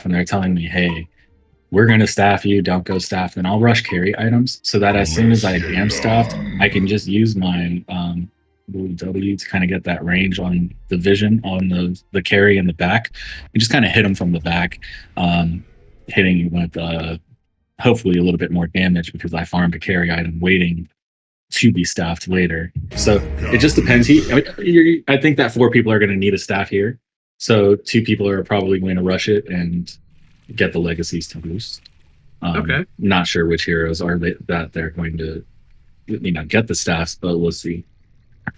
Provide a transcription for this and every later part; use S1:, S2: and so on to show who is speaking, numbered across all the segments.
S1: and they're telling me, hey, we're going to staff you, don't go staff, then I'll rush carry items so that as soon as I am staffed, I can just use my W to kind of get that range on the vision on the carry in the back and just kind of hit them from the back, hitting you with hopefully a little bit more damage because I farmed a carry item waiting to be staffed later. So it just depends. I think that 4 people are going to need a staff here. So 2 people are probably going to rush it and get the legacies to boost.
S2: Okay.
S1: Not sure which heroes are that they're going to, get the staffs, but we'll see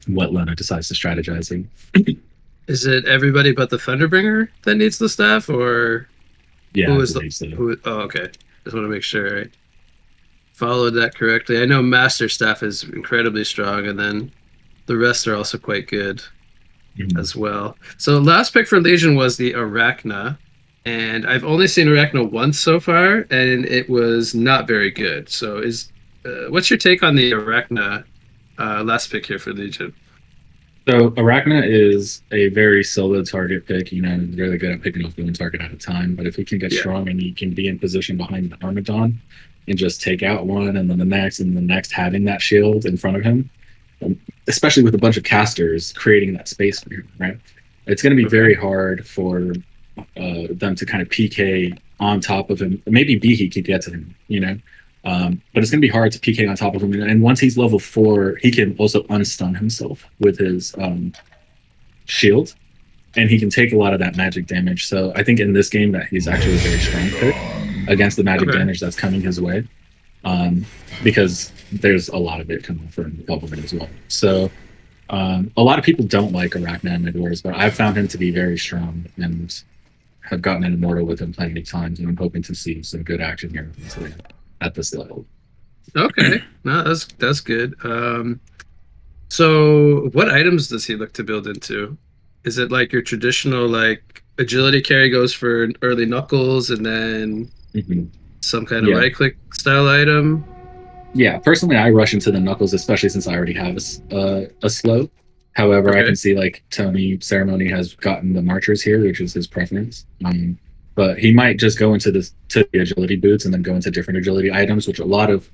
S1: what Lona decides to strategizing.
S2: Is it everybody but the Thunderbringer that needs the staff, or
S1: Yeah,
S2: who is the? So. Oh, okay. Just want to make sure I followed that correctly. I know Master Staff is incredibly strong, and then the rest are also quite good as well. So last pick for Legion was the Arachna, and I've only seen Arachna once so far, and it was not very good. So what's your take on the Arachna last pick here for Legion?
S1: So Arachna is a very solo target pick, really good at picking off one target at a time. But if he can get strong and he can be in position behind the Armadon and just take out one and then the next and the next, having that shield in front of him, especially with a bunch of casters creating that space for him, right? It's going to be very hard for them to kind of PK on top of him. Maybe Behe could get to him, but it's going to be hard to PK on top of him. And once he's level 4, he can also unstun himself with his shield, and he can take a lot of that magic damage. So I think in this game that he's actually a very strong pick against the magic damage that's coming his way, because there's a lot of it coming from Pulverman as well. So a lot of people don't like Arachna in mid-wars, but I've found him to be very strong and have gotten an immortal with him plenty of times, and I'm hoping to see some good action here at this level.
S2: Okay, no, that's good. So what items does he look to build into? Is it like your traditional like agility carry goes for early knuckles and then some kind of right click style item?
S1: Yeah, personally, I rush into the knuckles, especially since I already have a slow. However, I can see like Tony Ceremony has gotten the marchers here, which is his preference. But he might just go into the agility boots and then go into different agility items, which a lot of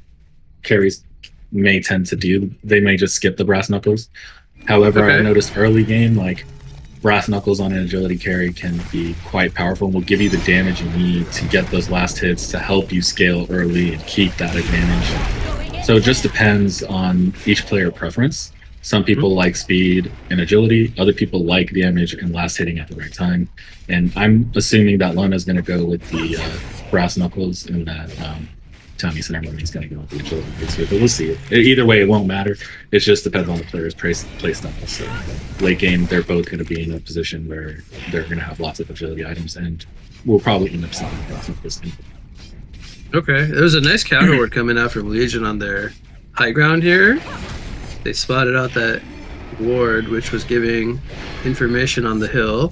S1: carries may tend to do. They may just skip the brass knuckles. However, I noticed early game, like brass knuckles on an agility carry can be quite powerful and will give you the damage you need to get those last hits to help you scale early and keep that advantage. So it just depends on each player preference. Some people like speed and agility. Other people like damage and last hitting at the right time. And I'm assuming that Lona is going to go with the brass knuckles and that Tony Ceremony is going to go with the agility. But we'll see. Either way, it won't matter. It just depends on the player's play style. So late game, they're both going to be in a position where they're going to have lots of agility items, and we'll probably end up seeing this thing.
S2: Okay, there's a nice counter word coming out from Legion on their high ground here. They spotted out that ward, which was giving information on the hill.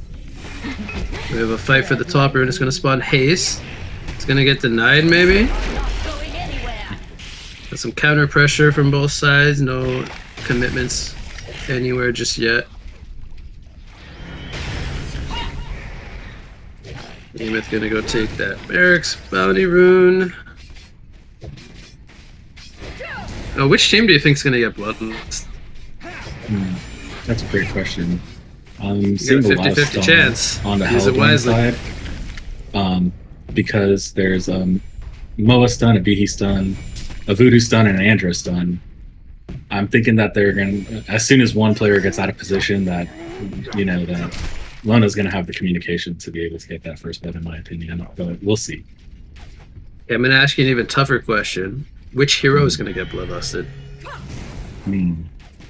S2: We have a fight for the top rune. It's going to spawn haste. It's going to get denied, maybe. Got some counter pressure from both sides. No commitments anywhere just yet. Newerth going to go take that Barracks bounty rune. Oh, which team do you think is going to get bloodlust?
S1: That's a great question.
S2: You got a 50-50 chance
S1: on the Hellbound side, because there's Moa stun, a Behe stun, a Voodoo stun, and an Andro stun. I'm thinking that they're going to, as soon as one player gets out of position, that that Lona's going to have the communication to be able to get that first bet, in my opinion. But we'll see.
S2: Okay, I'm going to ask you an even tougher question. Which hero is going to get bloodlusted?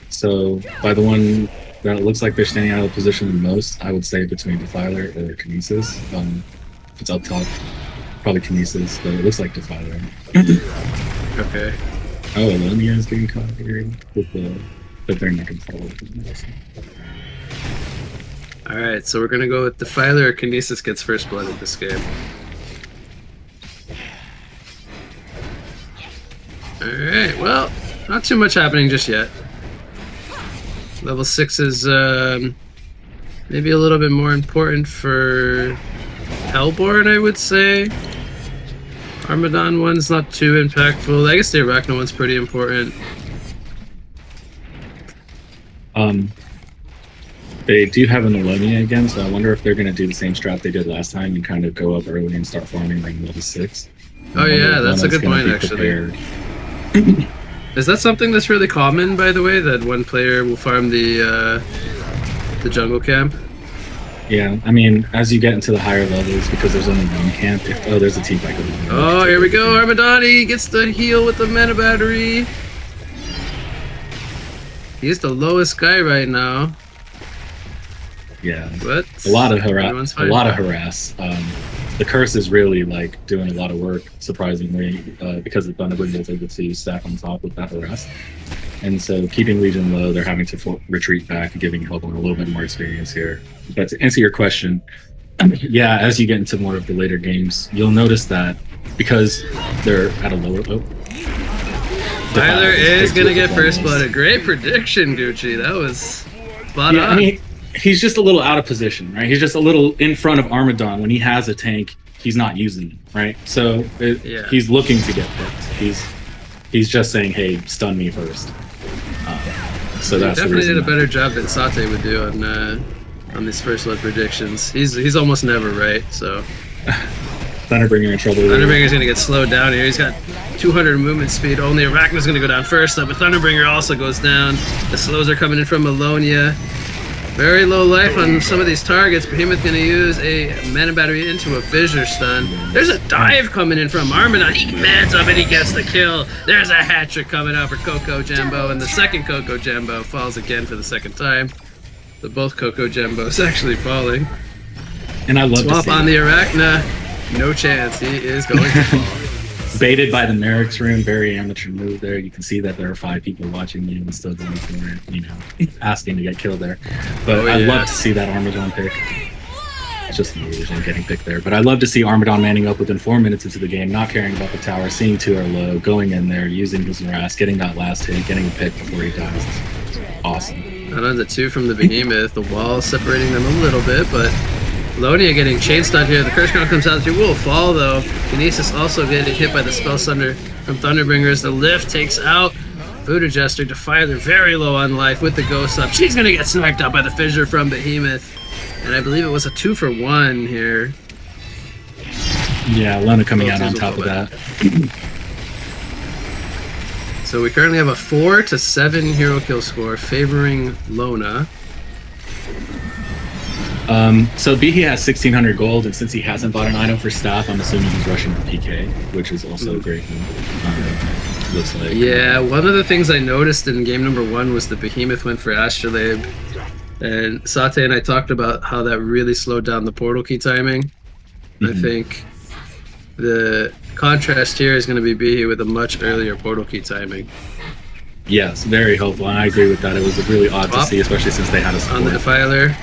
S1: So, by the one that it looks like they're standing out of position the most, I would say between Defiler or Kinesis. If it's up top, probably Kinesis, but it looks like Defiler.
S2: Okay.
S1: Oh, Alonia is getting caught here but they're not going to follow.
S2: Alright, so we're going to go with Defiler or Kinesis gets first blood in this game. Alright, well, not too much happening just yet. Level 6 is maybe a little bit more important for Hellborn, I would say. Armadon one's not too impactful. I guess the Arachno one's pretty important.
S1: They do have an Alonia again, so I wonder if they're going to do the same strat they did last time and kind of go up early and start farming like level 6.
S2: Oh yeah, that's a good point actually. Is that something that's really common, by the way, that one player will farm the jungle camp?
S1: Yeah, I mean, as you get into the higher levels, because there's only one camp. Oh, there's a team fight going on.
S2: Oh, here we go. Armadani gets the heal with the mana battery. He's the lowest guy right now.
S1: Yeah,
S2: what?
S1: A lot of harass. The curse is really like doing a lot of work, surprisingly, because the Thunderbird is able to stack on top with that harass. And so keeping Legion low, they're having to retreat back, giving Hellborn a little bit more experience here. But to answer your question, yeah, as you get into more of the later games, you'll notice that because they're at a lower low.
S2: Tyler is going to get first blood. A great prediction, Gucci. That was spot on.
S1: I mean, he's just a little out of position, right? He's just a little in front of Armadon. When he has a tank, he's not using it, right? So he's looking to get picked. He's just saying, hey, stun me first. So that's
S2: definitely did a better job than Sate would do on these first blood predictions. He's almost never right, so.
S1: Thunderbringer in trouble.
S2: Thunderbringer's gonna get slowed down here. He's got 200 movement speed. Only Arachna's gonna go down first, though, but Thunderbringer also goes down. The slows are coming in from Alonia. Very low life on some of these targets. Behemoth gonna use a mana battery into a fissure stun. There's a dive coming in from Armadon. He commands up and he gets the kill. There's a hat trick coming out for Coco Jambo, and the second Coco Jambo falls again for the second time. So both Coco Jambos actually falling.
S1: And I love
S2: Swap on the Arachna. No chance. He is going to fall.
S1: Baited by the Merrick's rune, very amateur move there. You can see that there are 5 people watching me and still going for it, asking to get killed there. But I love to see that Armadon pick. It's just an illusion getting picked there. But I love to see Armadon manning up within 4 minutes into the game, not caring about the tower, seeing 2 are low, going in there, using his harass, getting that last hit, getting a pick before he dies. It's awesome.
S2: Not on the 2 from the Behemoth. The wall separating them a little bit, but Lonia getting chain stunned here. The Curse Crown comes out. She will fall, though. Kinesis also getting hit by the Spell Sunder from Thunderbringers. The lift takes out Voodoo Jester. Defiler very low on life with the Ghost up. She's going to get sniped out by the Fissure from Behemoth. And I believe it was a 2-for-1 here.
S1: Yeah, Lona coming out on top of that.
S2: So we currently have a 4-7 hero kill score favoring Lona.
S1: So Behe has 1,600 gold, and since he hasn't bought an item for staff, I'm assuming he's rushing for PK, which is also a great move. Looks like.
S2: Yeah, one of the things I noticed in game number 1 was the Behemoth went for Astrolabe, and Sate and I talked about how that really slowed down the portal key timing. I think the contrast here is going to be Behe with a much earlier portal key timing.
S1: Yes, very helpful, and I agree with that. It was really odd to see, especially since they had a support.
S2: On the Defiler.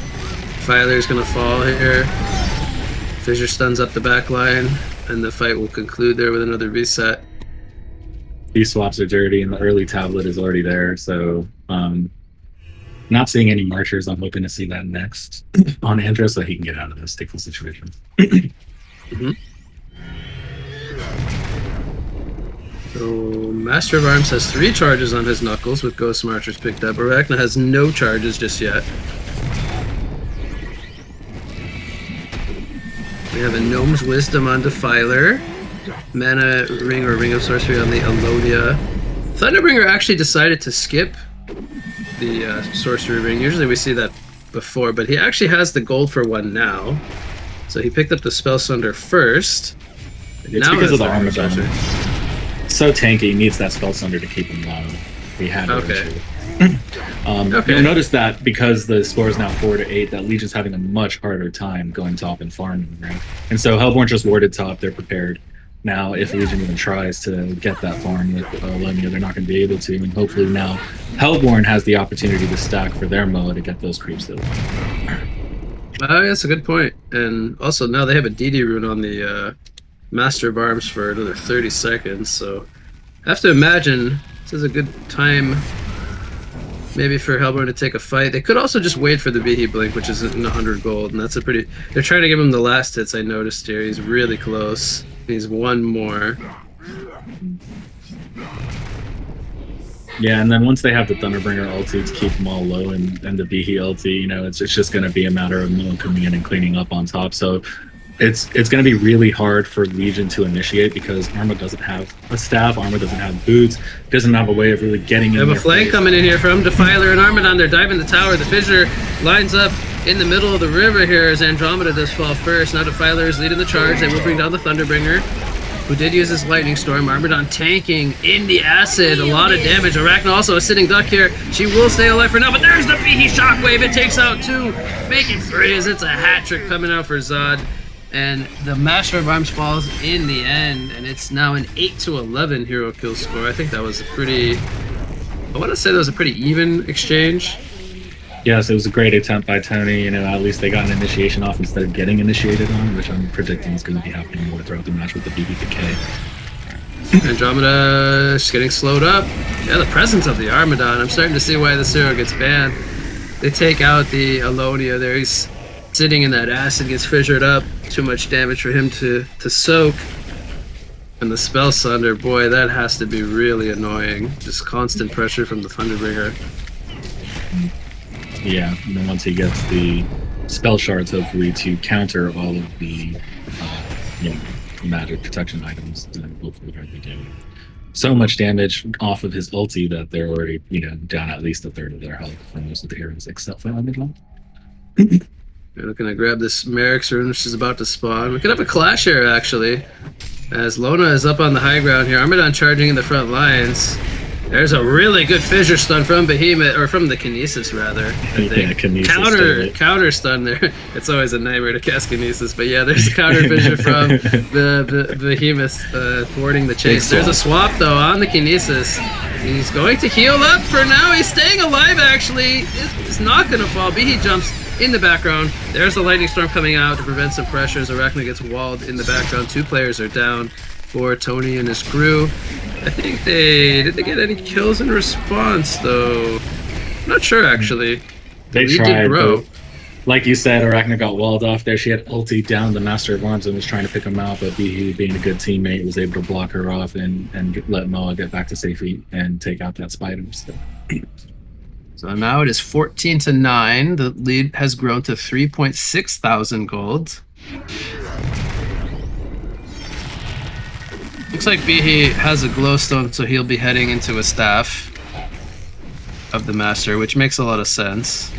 S2: Defiler's gonna fall here. Fissure stuns up the back line, and the fight will conclude there with another reset.
S1: These swaps are dirty, and the early tablet is already there, so not seeing any marchers. I'm hoping to see that next on Andro so he can get out of this stickle situation.
S2: So Master of Arms has 3 charges on his Knuckles with Ghost Marchers picked up. Arachna has no charges just yet. We have a Gnome's Wisdom on Defiler. Mana Ring or Ring of Sorcery on the Alonia. Thunderbringer actually decided to skip the Sorcery Ring. Usually we see that before, but he actually has the gold for one now. So he picked up the Spell Sunder first.
S1: It's now because of the Armadon. So tanky, needs that Spell Sunder to keep him low. We had You'll notice that because the score is now 4-8, that Legion's having a much harder time going top and farming, right? And so Hellborn just warded top, they're prepared. Now, if Legion even tries to get that farm with Lemia, they're not going to be able to, and hopefully now Hellborn has the opportunity to stack for their Moa to get those creeps to
S2: that's a good point. And also now they have a DD rune on the Master of Arms for another 30 seconds, so I have to imagine this is a good time. maybe for Hellborn to take a fight. They could also just wait for the Behe Blink, which is in 100 gold, and that's a pretty... They're trying to give him the last hits, I noticed here. He's really close. He's one more.
S1: Yeah, and then once they have the Thunderbringer ulti to keep them all low and the Behe ulti, you know, it's just going to be a matter of Moon coming in and cleaning up on top. So it's going to be really hard for Legion to initiate because Arma doesn't have a staff, Arma doesn't have boots, doesn't have a way of really getting in.
S2: They have a flank coming in here from Defiler and Armadon. They're diving the tower. The Fissure lines up in the middle of the river here as Andromeda does fall first. Now Defiler is leading the charge. They will bring down the Thunderbringer, who did use his Lightning Storm. Armadon tanking in the acid, a lot of damage. Arachna also a sitting duck here. She will stay alive for now, but there's the Behe Shockwave. It takes out 2, making 3 as it's a hat trick coming out for Zod. And the Master of Arms falls in the end, and it's now an 8-11 hero kill score. I think that was a pretty... I want to say that was a pretty even exchange.
S1: Yes, it was a great attempt by Tony. You know, at least they got an initiation off instead of getting initiated on, which I'm predicting is going to be happening more throughout the match with the Behe decay.
S2: Andromeda is getting slowed up. Yeah, the presence of the Armadon. I'm starting to see why this hero gets banned. They take out the Alonia there. He's sitting in that acid, gets fissured up. Too much damage for him to soak. And the Spell Sunder, boy, that has to be really annoying. Just constant pressure from the Thunderbringer.
S1: Yeah, and then once he gets the spell shards, hopefully to counter all of the you know, magic protection items, then hopefully they're doing so much damage off of his ulti that they're already, you know, down at least a third of their health for most of the heroes except for Armadon.
S2: We're looking to grab this Merrick's rune, which is about to spawn. We could have a clash here, actually, as Lona is up on the high ground here. Armadon charging in the front lines. There's a really good fissure stun from Behemoth, or from the Kinesis rather. I think.
S1: Yeah, Kinesis
S2: counter stun there. It's always a nightmare to cast Kinesis, but yeah, there's a counter fissure from the Behemoth thwarting the chase. There's a swap though on the Kinesis. He's going to heal up for now. He's staying alive actually. It's not going to fall. Behe jumps in the background. There's the Lightning Storm coming out to prevent some pressures. Arachna gets walled in the background. 2 players are down for Tony and his crew. I think did they get any kills in response though? I'm not sure actually.
S1: They tried, but like you said, Arachna got walled off there. She had ulti down the Master of Arms and was trying to pick him out, but Behe, being a good teammate, was able to block her off and let Moa get back to safety and take out that spider.
S2: So now it is 14-9. The lead has grown to 3.6 thousand gold. Looks like Behe has a glowstone, so he'll be heading into a staff of the Master, which makes a lot of sense.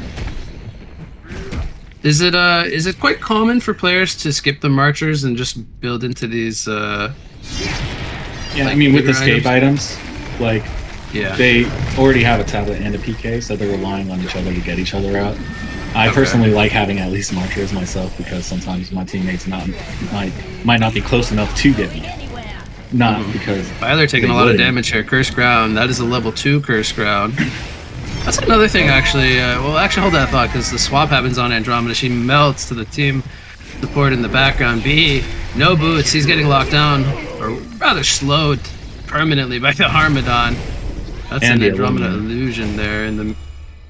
S2: Is it quite common for players to skip the marchers and just build into these? Yeah,
S1: like, I mean, with escape items, like,
S2: yeah,
S1: they already have a tablet and a PK, so they're relying on each other to get each other out. I personally like having at least marchers myself because sometimes my teammates might not be close enough to get me out. Not because
S2: they're taking a lot of damage here. Cursed Ground, that is a level 2 Cursed Ground. That's another thing actually. Well, actually hold that thought because the swap happens on Andromeda. She melts to the team support in the background. Behe, no boots. He's getting locked down, or rather slowed permanently by the Armadon. That's an Andromeda illusion there, and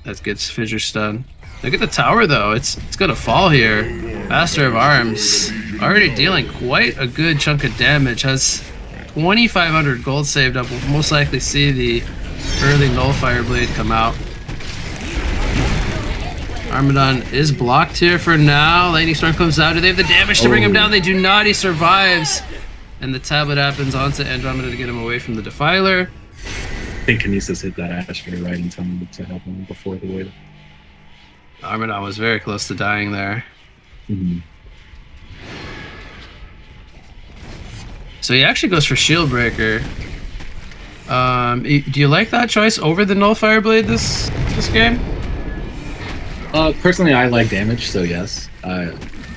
S2: that gets fissure stun. Look at the tower though. It's gonna fall here. Master of Arms already dealing quite a good chunk of damage. Has 2,500 gold saved up. We'll most likely see the early Nullifier Blade come out. Armadon is blocked here for now. Lightning Storm comes out. Do they have the damage to bring him down? They do not. He survives. And the tablet happens onto Andromeda to get him away from the Defiler.
S1: I think Kinesis hit that Asher right in time to help him before the wave.
S2: Armadon was very close to dying there. So he actually goes for Shield Breaker. Do you like that choice over the Nullifier Blade this game?
S1: Personally, I like damage, so yes.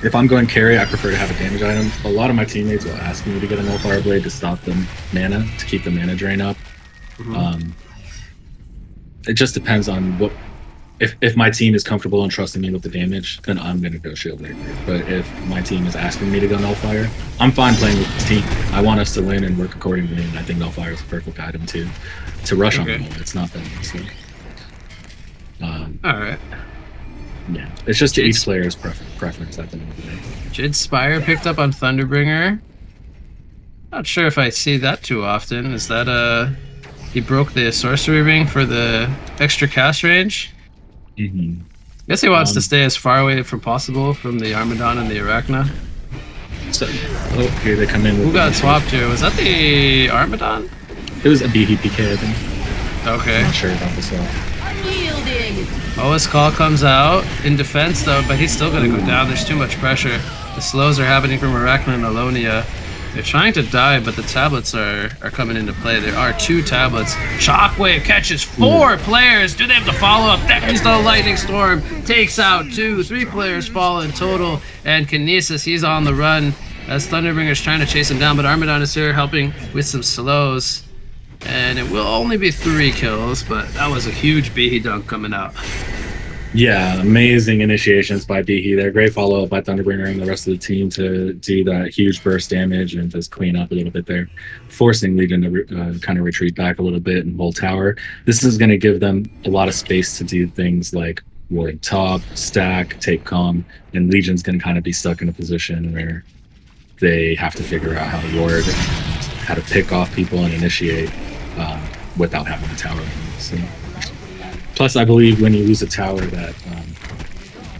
S1: If I'm going carry, I prefer to have a damage item. A lot of my teammates will ask me to get a Nullifier Blade to stop the mana, to keep the mana drain up. It just depends on what... If my team is comfortable and trusting me with the damage, then I'm going to go Shield Breaker. But if my team is asking me to go Nullifier, I'm fine playing with the team. I want us to win and work accordingly, and I think Nullifier is a perfect item to rush on them. It's not that easy.
S2: All right.
S1: Yeah, it's just each player's preference at the end of the day.
S2: Jid Spire picked up on Thunderbringer. Not sure if I see that too often. Is that he broke the sorcery ring for the extra cast range?
S1: Mm-hmm.
S2: Guess he wants to stay as far away from possible from the Armadon and the Arachna.
S1: So, here they come in.
S2: Who got swapped here? Was that the Armadon?
S1: It was a BD PK, I think.
S2: Okay.
S1: I'm not sure about the swap.
S2: OS Call comes out in defense though, but he's still gonna go down. There's too much pressure. The slows are happening from Arachna and Alonia. They're trying to dive, but the tablets are coming into play. There are 2 tablets. Shockwave catches 4 players. Do they have the follow-up? There's the Lightning Storm. Takes out 2. 3 players fall in total. And Kinesis, he's on the run as Thunderbringer's trying to chase him down, but Armadon is here helping with some slows. And it will only be 3 kills, but that was a huge Behe dunk coming out.
S1: Yeah, amazing initiations by Behe there. Great follow-up by Thunderbringer and the rest of the team to do that huge burst damage and just clean up a little bit there, forcing Legion to kind of retreat back a little bit and hold tower. This is going to give them a lot of space to do things like ward top, stack, take calm, and Legion's going to kind of be stuck in a position where they have to figure out how to ward, how to pick off people and initiate without having a tower. So. Plus, I believe when you lose a tower, that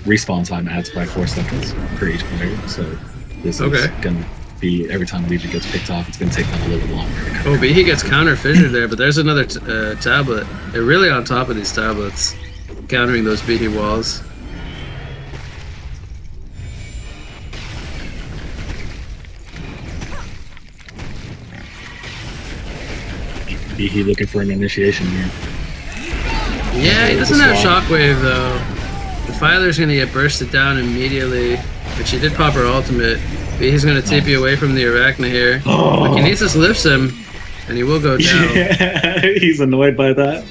S1: respawn time adds by 4 seconds per each player. So this is going to be, every time Legion gets picked off, it's going to take them a little longer.
S2: Oh, but he gets counter fissured there, but there's another tablet. They're really on top of these tablets, countering those Behe walls.
S1: Behe looking for an initiation here.
S2: Yeah, he doesn't have Shockwave though. The Filer's gonna get bursted down immediately, but she did pop her ultimate. He's gonna TP away from the Arachna here. But Kinesis lifts him, and he will go down.
S1: Yeah, he's annoyed by that.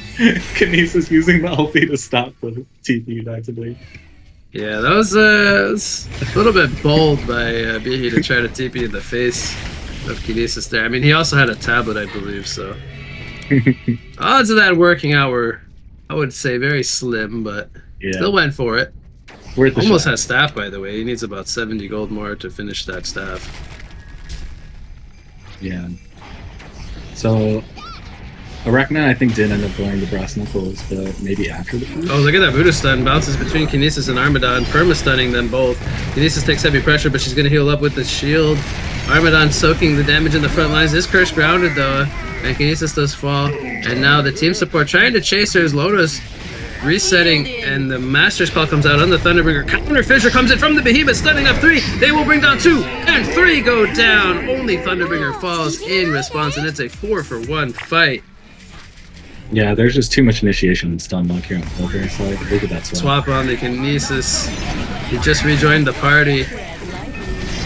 S1: Kinesis using the ulti to stop the TP actively.
S2: Yeah, that was a little bit bold by Behe to try to TP in the face of Kinesis there. I mean, he also had a tablet, I believe, so odds of that working out were, I would say, very slim, but still went for it. Almost has staff, by the way. He needs about 70 gold more to finish that staff.
S1: Yeah. So, Arachna, I think, did end up going to Brass Knuckles, but maybe after the boost?
S2: Oh, look at that Voodoo stun. Bounces between Kinesis and Armadon, perma-stunning them both. Kinesis takes heavy pressure, but she's going to heal up with the shield. Armadon soaking the damage in the front lines. This curse grounded, though, and Kinesis does fall. And now the team support trying to chase her as Lona's resetting, and the Master's Call comes out on the Thunderbringer. Counter Fissure comes in from the Behemoth, stunning up 3. They will bring down 2, and 3 go down. Only Thunderbringer falls in response, and it's a 4-for-1 fight.
S1: Yeah, there's just too much initiation and stun lock here on Poker, so look at that
S2: swap on the Kinesis. He just rejoined the party.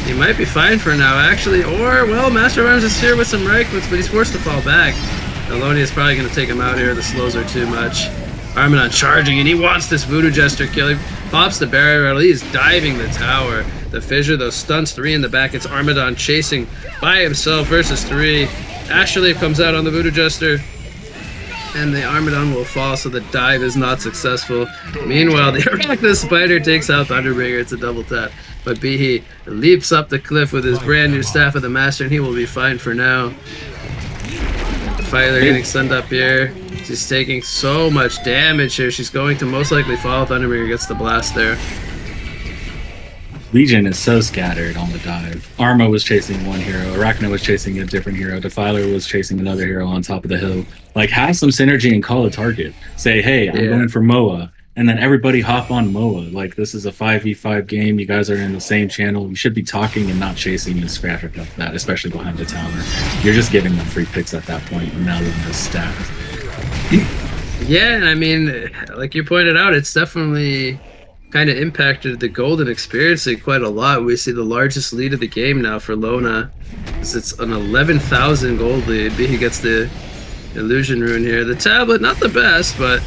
S2: He might be fine for now, actually, or, well, Master of Arms is here with some Reichwitz, but he's forced to fall back. Alonia is probably going to take him out here. The slows are too much. Armadon charging, and he wants this Voodoo Jester kill. He pops the barrier rattle. He's diving the tower. The Fissure, though, stuns 3 in the back. It's Armadon chasing by himself versus 3. Astrolabe comes out on the Voodoo Jester, and the Armadon will fall, so the dive is not successful. Meanwhile, the Arachna Spider takes out Thunderbringer. It's a double tap. But Behe leaps up the cliff with his brand new Staff of the Master, and he will be fine for now. Filer getting stunned up here. She's taking so much damage here. She's going to most likely fall. Thunderbringer gets the blast there.
S1: Legion is so scattered on the dive. Arma was chasing one hero. Arachna was chasing a different hero. Defiler was chasing another hero on top of the hill. Like, have some synergy and call a target. Say, hey, I'm going for Moa. And then everybody hop on Moa. Like, this is a 5v5 game. You guys are in the same channel. You should be talking and not chasing and scrapping like that, especially behind the tower. You're just giving them free picks at that point, and now they're just stacked.
S2: Yeah, and I mean, like you pointed out, it's definitely kind of impacted the golden experience quite a lot. We see the largest lead of the game now for Lona. It's an 11,000 gold lead. He gets the illusion rune here. The tablet, not the best, but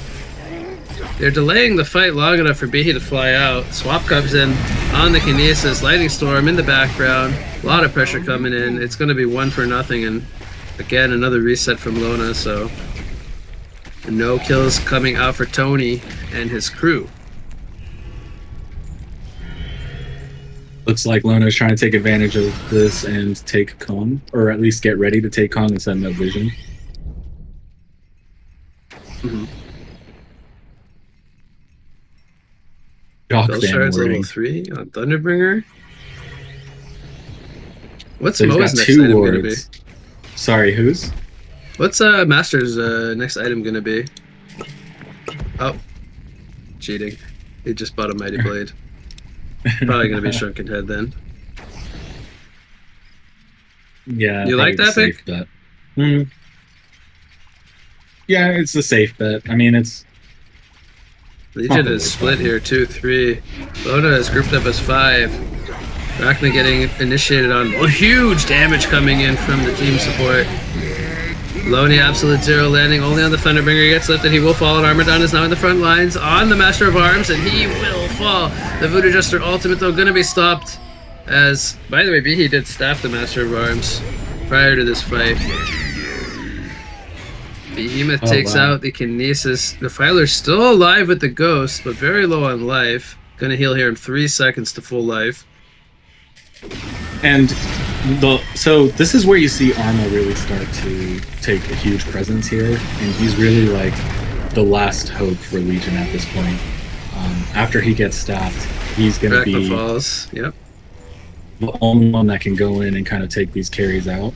S2: they're delaying the fight long enough for Behe to fly out. Swap comes in on the Kinesis. Lightning Storm in the background. A lot of pressure coming in. It's going to be 1-0, and again, another reset from Lona, so No kills coming out for Tony and his crew.
S1: Looks like Lona's trying to take advantage of this and take Kong, or at least get ready to take Kong and send that vision.
S2: Mm-hmm.
S1: Jock
S2: Shards level 3 on Thunderbringer. What's
S1: so
S2: Moa's next item going to be?
S1: Sorry, whose?
S2: What's Master's next item going to be? Oh, cheating. He just bought a Mighty Blade. Probably going to be Shrunken Head then.
S1: Yeah.
S2: You like that pick?
S1: Bet. Yeah, it's a safe bet. I mean, it's...
S2: Legion is split here, 2-3. Lona is grouped up as 5. Rachna getting initiated on. Oh, huge damage coming in from the team support. Loni absolute 0 landing only on the Thunderbringer. He gets lifted. He will fall. And Armadon is now in the front lines on the Master of Arms, and he will fall. The Voodoo Jester ultimate, though, going to be stopped. As, by the way, Bihi did staff the Master of Arms prior to this fight. Behemoth takes out the Kinesis. The Filer's still alive with the Ghost, but very low on life. Gonna heal here in 3 seconds to full life.
S1: And so this is where you see Arma really start to take a huge presence here, and he's really like the last hope for Legion at this point. After he gets staffed, he's gonna be
S2: falls. Yep.
S1: The only one that can go in and kind of take these carries out.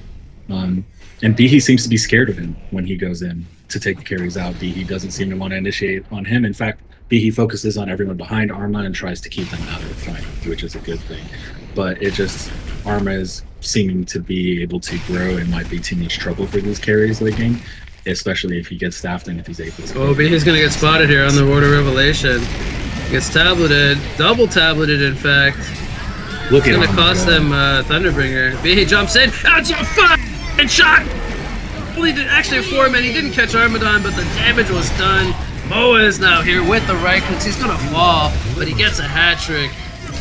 S1: And Bihi seems to be scared of him when he goes in to take the carries out. Bihi doesn't seem to want to initiate on him. In fact, Bihi focuses on everyone behind Arma and tries to keep them out of the fight, which is a good thing. But it just, Arma is seeming to be able to grow and might be too much trouble for these carries late game, especially if he gets staffed and if he's able to.
S2: Oh, Bihi's going to get spotted here on the Ward of Revelation. Gets tableted, double tableted in fact. It's going to cost them Thunderbringer. Bihi jumps in, that's a fucking shot! Only did actually 4 men, he didn't catch Armadon, but the damage was done. Moa is now here with the right clicks. He's gonna fall, but he gets a hat trick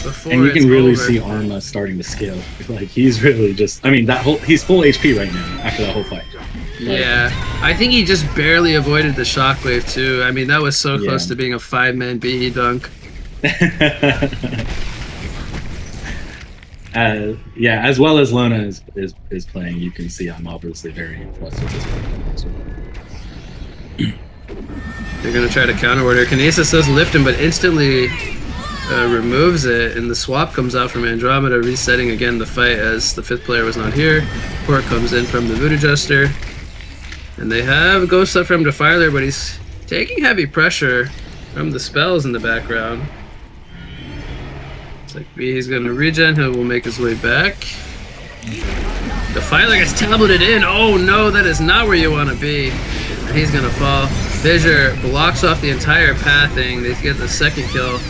S2: before.
S1: And you can really see Arma starting to scale. Like he's really just, I mean, he's full HP right now after that whole fight.
S2: Yeah, I think he just barely avoided the shockwave too. I mean, that was so close to being a 5-man Bihi dunk.
S1: Yeah, as well as Lona is playing, you can see I'm obviously very impressed with this one.
S2: They're going to try to counter order. Kinesis does lift him, but instantly removes it, and the swap comes out from Andromeda, resetting again the fight as the 5th player was not here. Port comes in from the Voodoo Jester, and they have Ghost up from Defiler, but he's taking heavy pressure from the spells in the background. Like he's gonna regen, he will make his way back. The Filer gets tableted in. Oh no, that is not where you want to be. And he's gonna fall. Fissure blocks off the entire pathing. They get the 2nd kill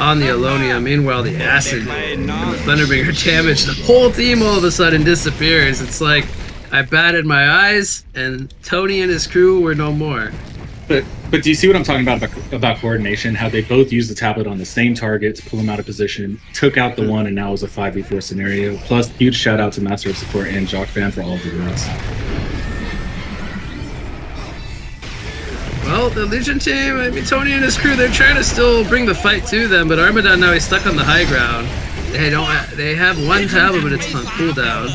S2: on the Alonia. Meanwhile, the Acid and the Thunderbringer damage. The whole team all of a sudden disappears. It's like I batted my eyes and Tony and his crew were no more.
S1: But do you see what I'm talking about coordination? How they both used the tablet on the same target to pull him out of position, took out the one, and now it was a 5v4 scenario. Plus, huge shout out to Master of Support and Jock Fan for all of the works.
S2: Well, the Legion team, I mean, Tony and his crew, they're trying to still bring the fight to them, but Armadon now he's stuck on the high ground. They have one tablet, but it's on cooldown.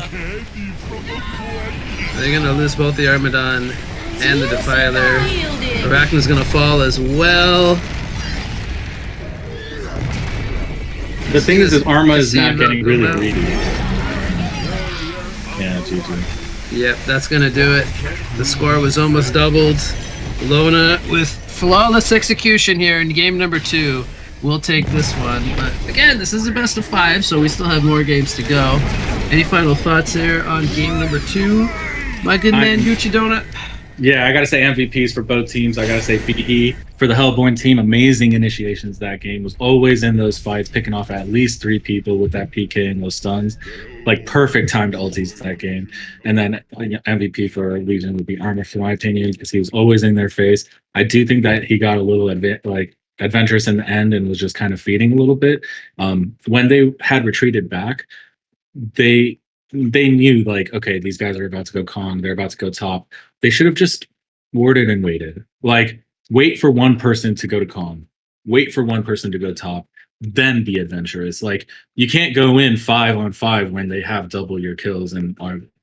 S2: They're gonna lose both the Armadon and the Defiler. Arachna's gonna fall as well.
S1: The thing is Arma is not getting really greedy. Yeah, GG.
S2: Yep, that's gonna do it. The score was almost doubled. Lona with flawless execution here in game number 2. We'll take this one. But again, this is the best of 5, so we still have more games to go. Any final thoughts here on game number 2? My good man, Gucci Donut?
S1: Yeah, I gotta say MVPs for both teams. I gotta say BE for the Hellborn team. Amazing initiations that game. Was always in those fights, picking off at least 3 people with that PK and those stuns. Like perfect timed ultis that game. And then MVP for Legion would be Armor, for my opinion, because he was always in their face. I do think that he got a little adventurous in the end and was just kind of feeding a little bit. When they had retreated back, they knew like, okay, these guys are about to go Kong, they're about to go top. They should have just warded and waited. Like, wait for one person to go to calm, wait for one person to go top, then be adventurous. Like, you can't go in 5 on 5 when they have double your kills and are